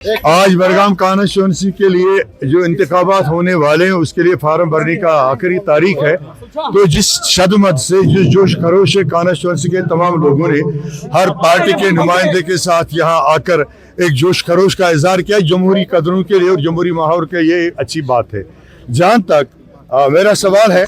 आज बड़गाम कॉन्स्टिट्यूंसी के लिए जो इंतखाबात होने वाले हैं उसके लिए फार्म भरने का आखिरी तारीख है। तो जिस शदमत से जिस जोश खरोश से कॉन्स्टिट्यूंसी के तमाम लोगों ने हर पार्टी के नुमाइंदे के साथ यहाँ आकर एक जोश खरोश का इजहार किया जमहूरी कदरों के लिए और जमहूरी माहौल के, ये एक अच्छी बात है। जहाँ तक मेरा सवाल है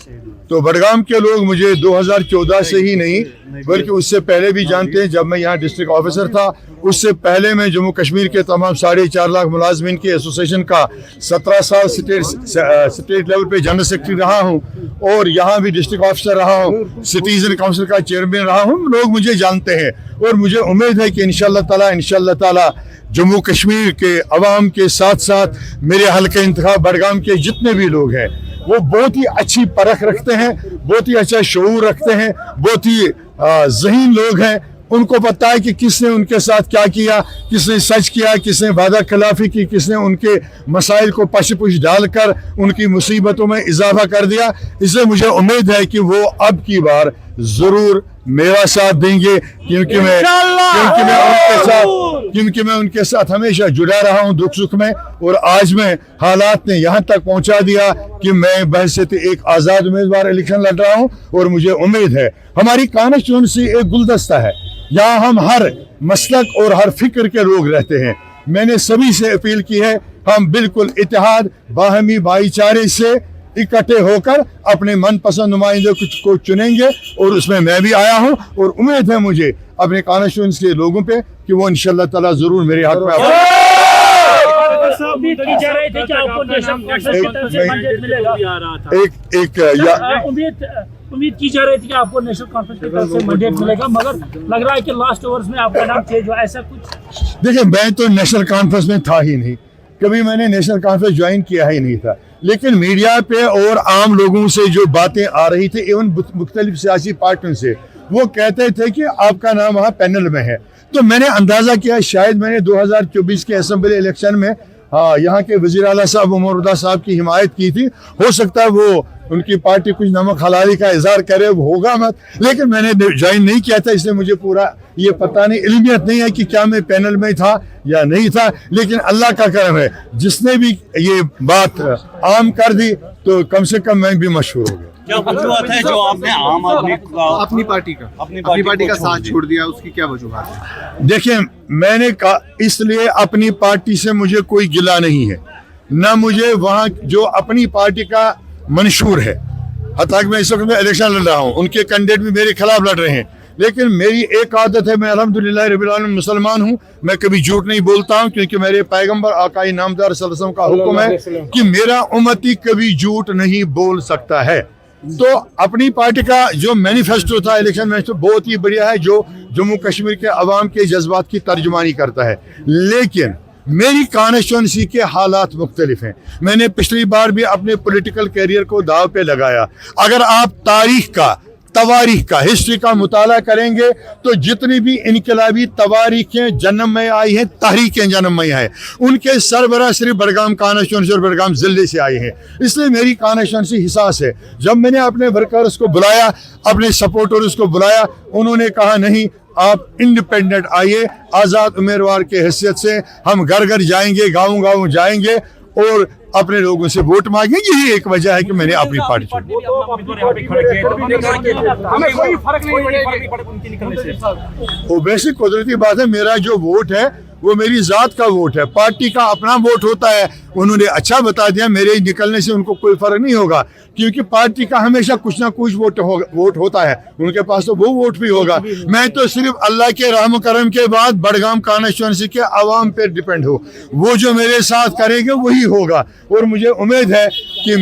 तो बड़गाम के लोग मुझे 2014 से ही नहीं बल्कि उससे पहले भी जानते हैं। जब मैं यहाँ डिस्ट्रिक्ट ऑफिसर था उससे पहले मैं जम्मू कश्मीर के तमाम 4.5 लाख मुलाजमीन की एसोसिएशन का 17 साल स्टेट लेवल पे जनरल सेक्रेटरी रहा हूँ और यहाँ भी डिस्ट्रिक्ट ऑफिसर रहा हूँ, सिटीजन काउंसिल का चेयरमैन रहा हूँ। लोग मुझे जानते हैं और मुझे उम्मीद है कि इंशाअल्लाह ताला जम्मू कश्मीर के अवाम के साथ साथ मेरे हल्के इंतखाब बड़गाम के जितने भी लोग हैं वो बहुत ही अच्छी परख रखते हैं, बहुत ही अच्छा शऊर रखते हैं, बहुत ही ज़हीन लोग हैं। उनको पता है कि किसने उनके साथ क्या किया, किसने सच किया, किसने वादा खिलाफी की, किसने उनके मसाइल को पशपुश डालकर उनकी मुसीबतों में इजाफा कर दिया। इसलिए मुझे उम्मीद है कि वो अब की बार ज़रूर मेरा साथ देंगे क्योंकि मैं उनके साथ हमेशा जुड़ा रहा हूं दुख सुख में। और आज मैं हालात ने यहाँ तक पहुँचा दिया कि मैं बहैसियत एक आज़ाद उम्मीदवार इलेक्शन लड़ रहा हूँ और मुझे उम्मीद है हमारी कॉन्स्टिट्यूंसी एक गुलदस्ता है। यहाँ हम हर मसलक और हर फिक्र के लोग रहते हैं। मैंने सभी से अपील की है हम बिल्कुल इत्तेहाद बाहमी भाईचारे से इकट्ठे होकर अपने मनपसंद नुमाइंदे को चुनेंगे और उसमें मैं भी आया हूं और उम्मीद है मुझे अपने कॉन्स्टिट्यूंसी के लोगों पे कि वो इंशाअल्लाह ताला जरूर मेरे हक में उम्मीद की जा रही थी कि आपको नेशनल कॉन्फ्रेंस की तरफ से मैंडेट मिलेगा, मगर लग रहा है कि लास्ट ओवर्स में आपका नाम चेंज हुआ, ऐसा कुछ? देखिए, मैं तो नेशनल कॉन्फ्रेंस में था ही नहीं, कभी मैंने नेशनल कॉन्फ्रेंस ज्वाइन किया ही नहीं था। लेकिन मीडिया पे और आम लोगों से जो बातें आ रही थी इवन मुख्तलिफ सियासी पार्टियों से, वो कहते थे कि आपका नाम वहाँ पैनल में है। तो मैंने अंदाज़ा किया शायद मैंने 2024 के असेंबली इलेक्शन में यहाँ के वज़ीर आला साहब उमर साहब की हिमायत की थी। हो सकता है वो उनकी पार्टी कुछ नमक हलाली का इजहार करे, वो होगा मत, लेकिन मैंने ज्वाइन नहीं किया था इसलिए मुझे पूरा ये पता नहीं, इल्मियत नहीं है कि क्या मैं पैनल में था या नहीं था। लेकिन अल्लाह का करम है जिसने भी ये बात आम कर दी तो कम से कम मैं भी मशहूर हो गया। क्या वजूहत है जो आपने आम आदमी अपनी पार्टी का साथ छोड़ दिया, उसकी क्या वजूहत है? देखिए, मैंने कहा इसलिए अपनी पार्टी से मुझे कोई गिला नहीं है, ना मुझे वहाँ जो अपनी पार्टी का मंशूर है, हालांकि मैं इस वक्त में इलेक्शन लड़ रहा हूँ, उनके कैंडिडेट भी मेरे खिलाफ लड़ रहे हैं, लेकिन मेरी एक आदत है, मैं अल्हम्दुलिल्लाह रब्बिल आलमीन मुसलमान हूँ, मैं कभी झूठ नहीं बोलता हूँ क्योंकि मेरे पैगंबर आकाई नामदार सल्लल्लाहु अलैहि वसल्लम का हुक्म है कि मेरा उम्मती कभी झूठ नहीं बोल सकता है। तो अपनी पार्टी का जो मैनिफेस्टो था, इलेक्शन मैनिफेस्टो बहुत ही बढ़िया है जो जम्मू कश्मीर के अवाम के जज्बात की तर्जुमानी करता है। लेकिन मेरी कॉन्स्टिट्यूंसी के हालात मुख्तलिफ हैं। मैंने पिछली बार भी अपने पॉलिटिकल कैरियर को दाव पे लगाया। अगर आप तवारीख का हिस्ट्री का मुताला करेंगे तो जितनी भी इनकलाबी तवारीखें जन्म में आई हैं, तहरीकें जन्म में आई हैं, उनके सरबराह सिर्फ बड़गाम कॉन्स्टिट्यूंसी और बड़गाम जिले से आए हैं। इसलिए मेरी कॉन्स्टिट्यूंसी हिसास है। जब मैंने अपने वर्कर्स को बुलाया, अपने सपोर्टर्स को बुलाया, उन्होंने कहा नहीं आप इंडिपेंडेंट आइए, आज़ाद उम्मीदवार के हैसियत से हम घर घर जाएंगे, गाँव जाएंगे और अपने लोगों से वोट मांगे। यही एक वजह है कि मैंने अपनी पार्टी छोड़ी। वो वैसे कुदरती बात है, मेरा जो वोट है वो मेरी जात का वोट है, पार्टी का अपना वोट होता है। उन्होंने अच्छा बता दिया, मेरे निकलने से उनको कोई फर्क नहीं होगा क्योंकि पार्टी का हमेशा कुछ ना कुछ वोट होता है, उनके पास तो वो वोट भी होगा। मैं तो सिर्फ अल्लाह के रहम करम के बाद बड़गाम कॉन्स्टिट्यूंसी के अवाम पे डिपेंड हूँ, वो जो मेरे साथ करेंगे वही होगा। और मुझे उम्मीद है कि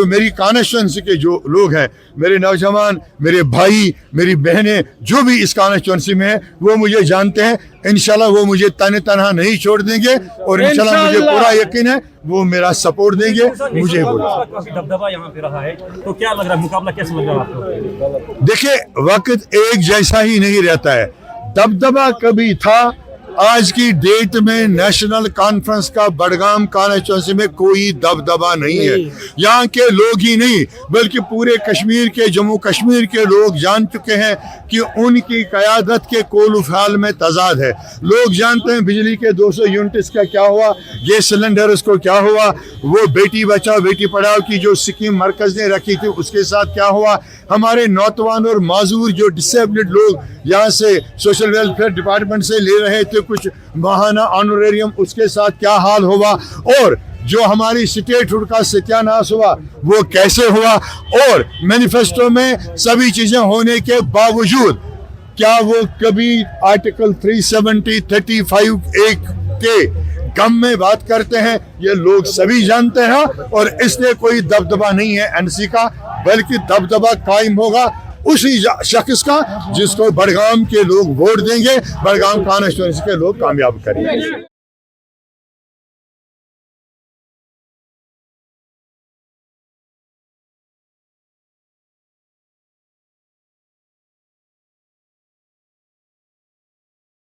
मेरी कॉन्स्टिट्यूंसी के जो लोग हैं, मेरे नौजवान, मेरे भाई, मेरी बहनें जो भी इस कॉन्स्टिट्यूंसी में है वो मुझे जानते हैं। इंशाल्लाह वो मुझे तनहा नहीं छोड़ देंगे और इंशाल्लाह मुझे पूरा यकीन है वो मेरा सपोर्ट देंगे। मुझे दबदबा यहाँ पे रहा है तो क्या लग रहा है, मुकाबला कैसा लग रहा है आपको? देखिए, वक्त एक जैसा ही नहीं रहता है। दबदबा कभी था आज की डेट में नेशनल कॉन्फ्रेंस का बड़गाम कॉन्स्टिट्यूंसी में कोई दबदबा नहीं है। यहाँ के लोग ही नहीं बल्कि पूरे कश्मीर के, जम्मू कश्मीर के लोग जान चुके हैं कि उनकी क़यादत के कोल फ़ाल में तजाद है। लोग जानते हैं बिजली के 200 यूनिट्स का क्या हुआ, गैस सिलेंडर्स को क्या हुआ, वो बेटी बचाओ बेटी पढ़ाओ की जो स्कीम मरकज़ ने रखी थी उसके साथ क्या हुआ, हमारे नौजवान और माजूर जो डिसेबल्ड लोग यहाँ से सोशल वेलफेयर डिपार्टमेंट से ले रहे थे कुछ माहाना ऑनरेरियम, उसके साथ क्या हाल हुआ, और जो हमारी स्टेटहुड का सत्यानाश हुआ वो कैसे हुआ, और मैनिफेस्टो में सभी चीज़ें होने के बावजूद क्या वो कभी आर्टिकल 370 35A के गम में बात करते हैं, ये लोग सभी जानते हैं। और इसलिए कोई दबदबा नहीं है एनसी का, बल्कि दबदबा कायम होगा उसी शख्स का जिसको बड़गाम के लोग वोट देंगे, बड़गाम कॉन्स्टिट्यूंसी के लोग कामयाब करेंगे।